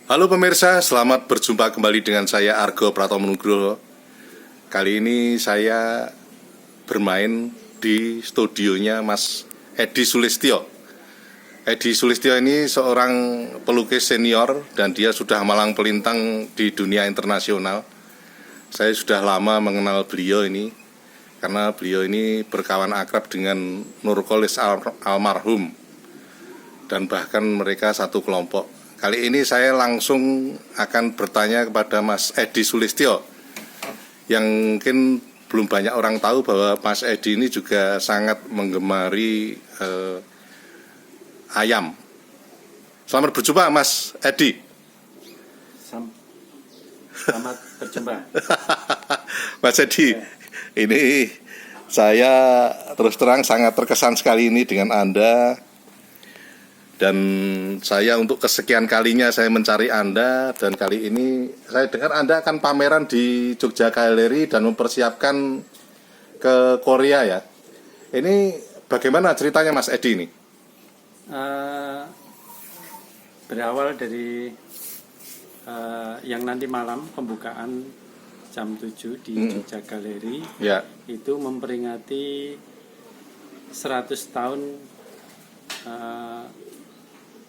Halo pemirsa, selamat berjumpa kembali dengan saya Argo Pratomo Nugroho. Kali ini saya bermain di studionya Mas Edi Sulistyo. Edi Sulistyo ini seorang pelukis senior dan dia sudah malang pelintang di dunia internasional. Saya sudah lama mengenal beliau ini karena beliau ini berkawan akrab dengan Nurcholish almarhum dan bahkan mereka satu kelompok. Kali ini saya langsung akan bertanya kepada Mas Edi Sulistyo, yang mungkin belum banyak orang tahu bahwa Mas Edi ini juga sangat menggemari ayam. Selamat berjumpa Mas Edi. Selamat berjumpa. Mas Edi, ini saya terus terang sangat terkesan sekali ini dengan Anda. Dan saya untuk kesekian kalinya saya mencari Anda, dan kali ini saya dengar Anda akan pameran di Jogja Gallery dan mempersiapkan ke Korea ya. Ini bagaimana ceritanya Mas Edi ini? Berawal dari yang nanti malam pembukaan jam 7 di Jogja Gallery Ya. itu memperingati 100 tahun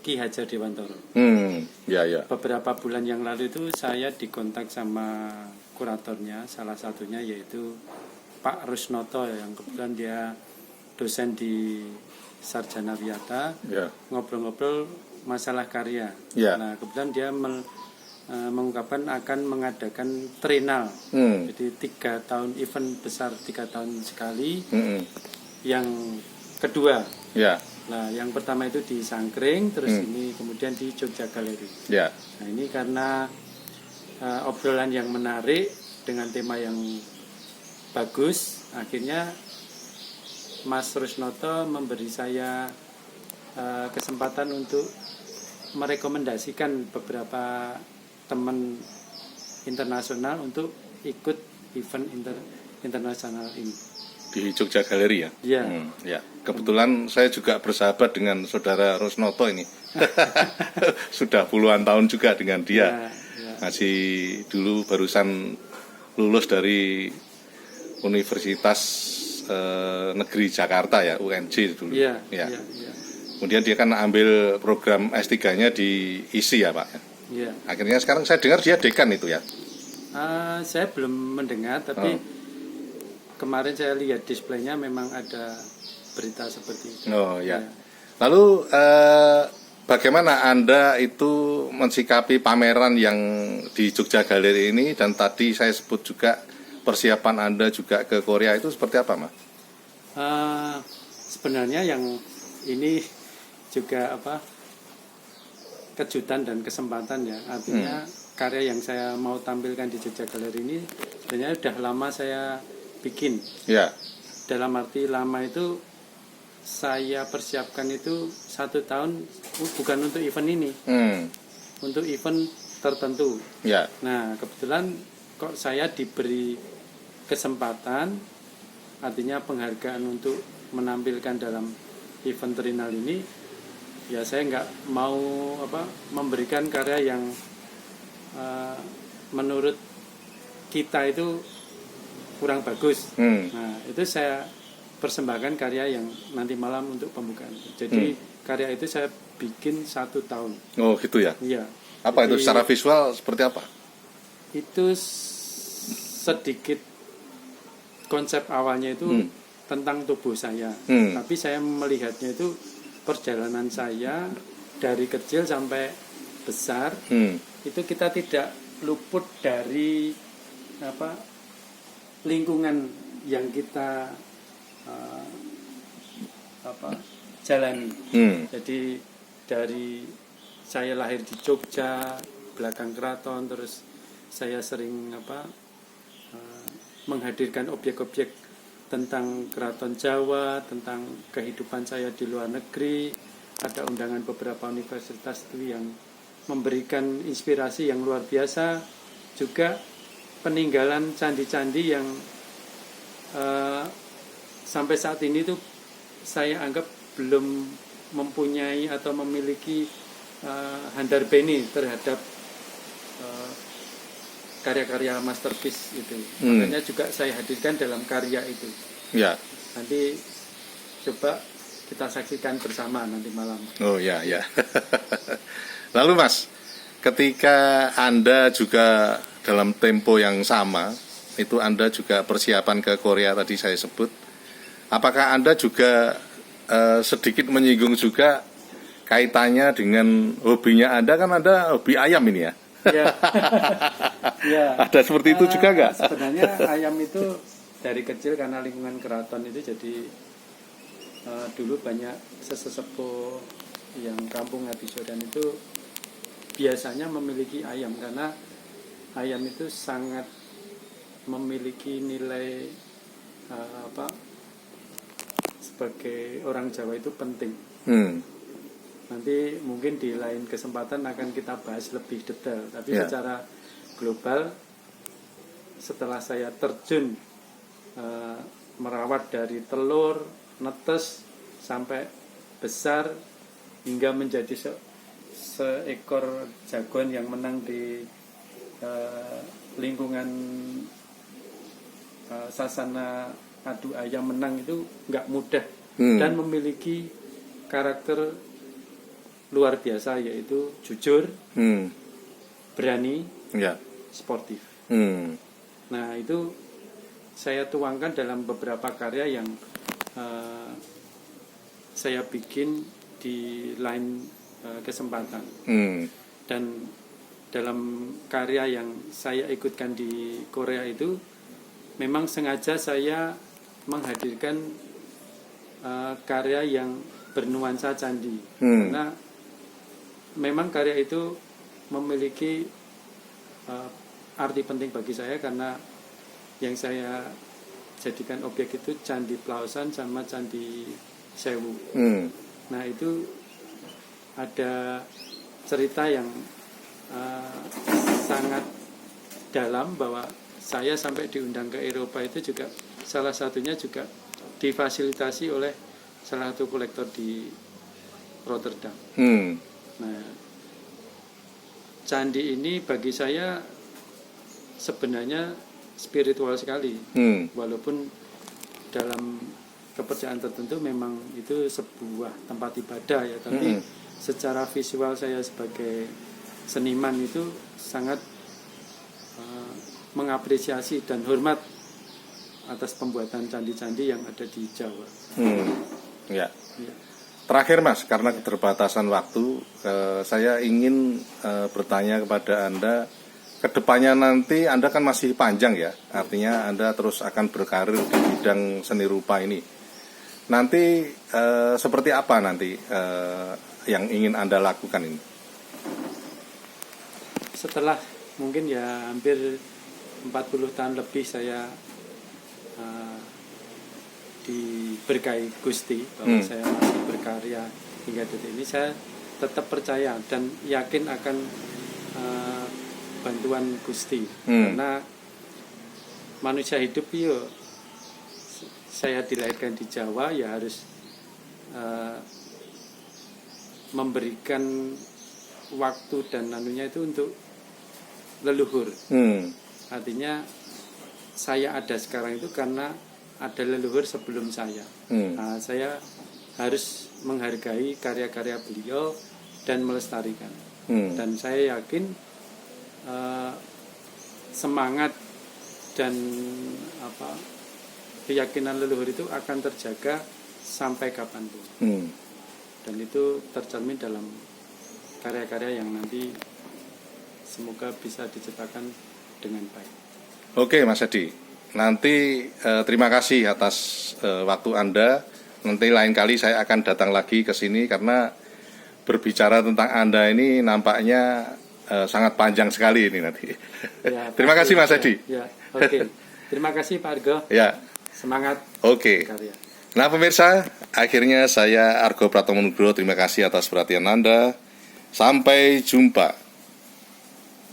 Ki Hajar Dewantara. Ya. Beberapa bulan yang lalu itu saya dikontak sama kuratornya, salah satunya yaitu Pak Rusnoto yang kebetulan dia dosen di Sarjana Wiyata. Ya. Ngobrol-ngobrol masalah karya. Ya. Nah, kebetulan dia mengungkapkan akan mengadakan trinal. Jadi 3 tahun event besar 3 tahun sekali. Yang kedua. Ya. Nah, yang pertama itu di Sangkring, terus ini kemudian di Jogja Gallery. Ya. Nah, ini karena obrolan yang menarik dengan tema yang bagus, akhirnya Mas Rusnoto memberi saya kesempatan untuk merekomendasikan beberapa teman internasional untuk ikut event internasional ini. Di Jogja Gallery ya? Iya. Ya. Kebetulan saya juga bersahabat dengan saudara Rusnoto ini. Sudah puluhan tahun juga dengan dia. Ya. Masih dulu barusan lulus dari Universitas Negeri Jakarta ya, UNJ dulu. Iya. Kemudian dia kan ambil program S3-nya di ISI ya Pak. Iya. Akhirnya sekarang saya dengar dia dekan itu ya. Saya belum mendengar, tapi kemarin saya lihat displaynya memang ada berita seperti itu. Oh ya. Lalu bagaimana Anda itu mensikapi pameran yang di Jogja Gallery ini, dan tadi saya sebut juga persiapan Anda juga ke Korea, itu seperti apa Mas? Sebenarnya yang ini juga kejutan dan kesempatan ya. Artinya karya yang saya mau tampilkan di Jogja Gallery ini sebenarnya sudah lama saya bikin. Ya. Dalam arti lama itu saya persiapkan itu 1 tahun bukan untuk event ini, untuk event tertentu. Ya. Nah, kebetulan kok saya diberi kesempatan, artinya penghargaan untuk menampilkan dalam event trinal ini, ya saya nggak mau memberikan karya yang menurut kita itu kurang bagus. Nah, itu saya persembahkan karya yang nanti malam untuk pembukaan. Jadi karya itu saya bikin 1 tahun. Oh gitu ya? Iya. Apa jadi, itu secara visual seperti apa? Itu sedikit konsep awalnya itu tentang tubuh saya. Tapi saya melihatnya itu perjalanan saya dari kecil sampai besar. Itu kita tidak luput dari lingkungan yang kita jalani. Jadi dari saya lahir di Jogja, belakang keraton, terus saya sering menghadirkan objek-objek tentang keraton Jawa, tentang kehidupan saya di luar negeri. Ada undangan beberapa universitas itu yang memberikan inspirasi yang luar biasa. Juga peninggalan candi-candi yang sampai saat ini tuh saya anggap belum mempunyai atau memiliki handarbeni terhadap karya-karya masterpiece itu. Makanya juga saya hadirkan dalam karya itu. Ya. Nanti coba kita saksikan bersama nanti malam. Oh ya, ya. Lalu Mas, ketika Anda juga dalam tempo yang sama, itu Anda juga persiapan ke Korea tadi saya sebut, apakah Anda juga sedikit menyinggung juga kaitannya dengan hobinya Anda? Kan Anda hobi ayam ini ya? Ya. Ya. Ada seperti itu juga nggak? Sebenarnya ayam itu dari kecil karena lingkungan keraton itu jadi dulu banyak sesepuh yang kampung Ngadisodan itu biasanya memiliki ayam karena ayam itu sangat memiliki nilai sebagai orang Jawa itu penting. Nanti mungkin di lain kesempatan akan kita bahas lebih detail. Tapi secara global setelah saya terjun merawat dari telur, netes sampai besar hingga menjadi seekor jagoan yang menang di lingkungan sasana adu ayam menang itu nggak mudah dan memiliki karakter luar biasa, yaitu jujur, berani, sportif. Nah itu saya tuangkan dalam beberapa karya yang saya bikin di lain kesempatan. Dan dalam karya yang saya ikutkan di Korea itu memang sengaja saya menghadirkan karya yang bernuansa candi. Karena memang karya itu memiliki arti penting bagi saya, karena yang saya jadikan objek itu Candi Plaosan sama Candi Sewu. Nah itu ada cerita yang sangat dalam, bahwa saya sampai diundang ke Eropa itu juga salah satunya juga difasilitasi oleh salah satu kolektor di Rotterdam. Nah, candi ini bagi saya sebenarnya spiritual sekali, walaupun dalam kepercayaan tertentu memang itu sebuah tempat ibadah ya, tapi secara visual saya sebagai seniman itu sangat mengapresiasi dan hormat atas pembuatan candi-candi yang ada di Jawa. Ya. Terakhir Mas, karena keterbatasan waktu, saya ingin bertanya kepada Anda, kedepannya nanti Anda kan masih panjang ya, artinya Anda terus akan berkarir di bidang seni rupa ini. Nanti seperti apa nanti yang ingin Anda lakukan ini? Setelah mungkin ya hampir 40 tahun lebih saya diberkahi Gusti bahwa saya masih berkarya hingga detik ini, saya tetap percaya dan yakin akan bantuan Gusti. Karena manusia hidup yo, saya dilahirkan di Jawa ya harus memberikan waktu dan anunya itu untuk leluhur. Artinya saya ada sekarang itu karena ada leluhur sebelum saya. Nah, saya harus menghargai karya-karya beliau dan melestarikan. Dan saya yakin semangat dan keyakinan leluhur itu akan terjaga sampai kapanpun. Dan itu tercermin dalam karya-karya yang nanti semoga bisa diciptakan dengan baik. Oke Mas Edi, nanti terima kasih atas waktu Anda. Nanti lain kali saya akan datang lagi ke sini, karena berbicara tentang Anda ini nampaknya sangat panjang sekali ini nanti. Ya, terima kasih Mas Edi. Ya, oke. Terima kasih Pak Argo. Ya. Semangat. Oke. Karya. Nah pemirsa, akhirnya saya Argo Pratomo Nugroho, terima kasih atas perhatian Anda. Sampai jumpa.